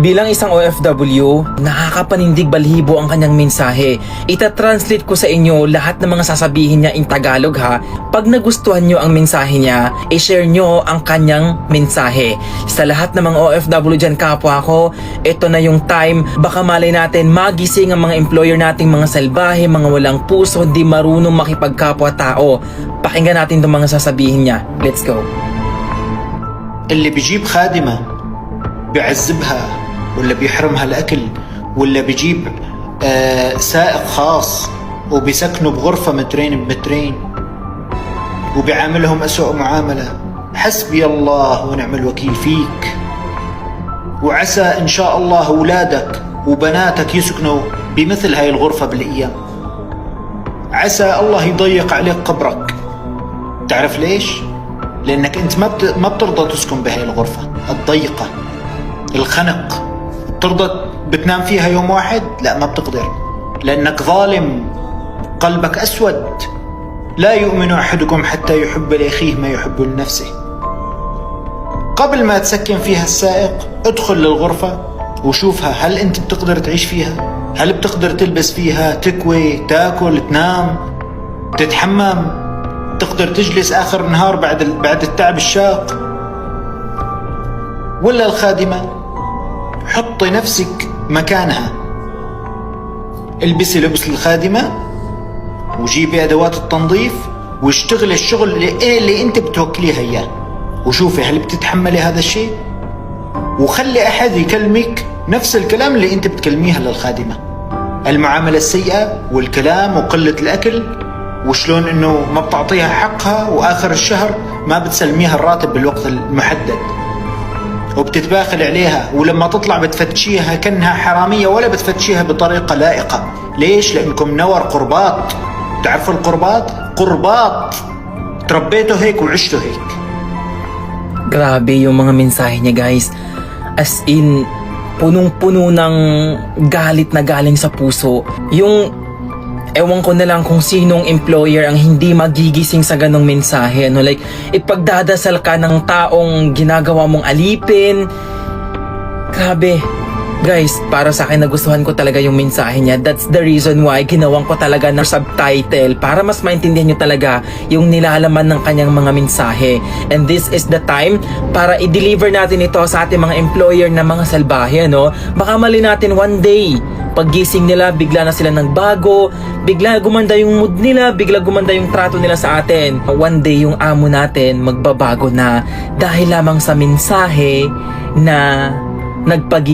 Bilang isang OFW, nakakapanindig balhibo ang kanyang mensahe. Ita-translate ko sa inyo lahat ng mga sasabihin niya in Tagalog ha. Pag nagustuhan nyo ang mensahe niya, i-share nyo ang kanyang mensahe. Sa lahat ng mga OFW dyan kapwa ko, ito na yung time. Baka malay natin magising ang mga employer nating mga salbahe, mga walang puso, hindi marunong makipagkapwa-tao. Pakinggan natin itong mga sasabihin niya. Let's go. اللي بيجيب خادمة بيعذبها ولا بيحرمها الأكل ولا بيجيب سائق خاص وبيسكنوا بغرفة مترين بمترين وبيعاملهم أسوأ معاملة، حسبي الله ونعم الوكيل فيك. وعسى إن شاء الله أولادك وبناتك يسكنوا بمثل هاي الغرفة بالأيام. عسى الله يضيق عليك قبرك. تعرف ليش؟ لأنك أنت ما بترضى تسكن بهاي الغرفة الضيقة الخنق. بترضى بتنام فيها يوم واحد؟ لا، ما بتقدر، لأنك ظالم، قلبك أسود. لا يؤمن أحدكم حتى يحب لأخيه ما يحب لنفسه. قبل ما تسكن فيها السائق ادخل للغرفة وشوفها، هل أنت بتقدر تعيش فيها؟ هل بتقدر تلبس فيها، تكوي، تاكل، تنام، تتحمم، تقدر تجلس آخر النهار بعد التعب الشاق؟ ولا الخادمة؟ حطي نفسك مكانها، البسي لبس الخادمة وجيبي أدوات التنظيف واشتغلي الشغل اللي انت بتوكليها إياه، وشوفي هل بتتحملي هذا الشيء، وخلي أحد يكلمك نفس الكلام اللي انت بتكلميها للخادمة. المعاملة السيئة والكلام وقلة الأكل، وشلون انه ما بتعطيها حقها واخر الشهر ما بتسلميها الراتب بالوقت المحدد وبتتباخل عليها، ولما تطلع بتفتشيها كأنها حرامية ولا بتفتشيها بطريقة لائقة. ليش؟ لأنكم نور قربات. تعرفوا القربات؟ قربات تربيتوا هيك وعشتوا هيك. Grabe yung mga mensahe niya guys. As in, punong-puno ng galit na galing sa puso. Ewan ko na lang kung sinong employer ang hindi magigising sa ganong mensahe. Like, ipagdadasal ka ng taong ginagawa mong alipin. Grabe. Guys, para sa akin nagustuhan ko talaga yung mensahe niya. That's the reason why ginawang ko talaga ng subtitle para mas maintindihan nyo talaga yung nilalaman ng kanyang mga mensahe. And this is the time para i-deliver natin ito sa ating mga employer na mga salbahe, no? Baka mali natin one day, paggising nila, bigla na sila nagbago, bigla gumanda yung mood nila, bigla gumanda yung trato nila sa atin. One day yung amo natin magbabago na dahil lamang sa mensahe na nagpag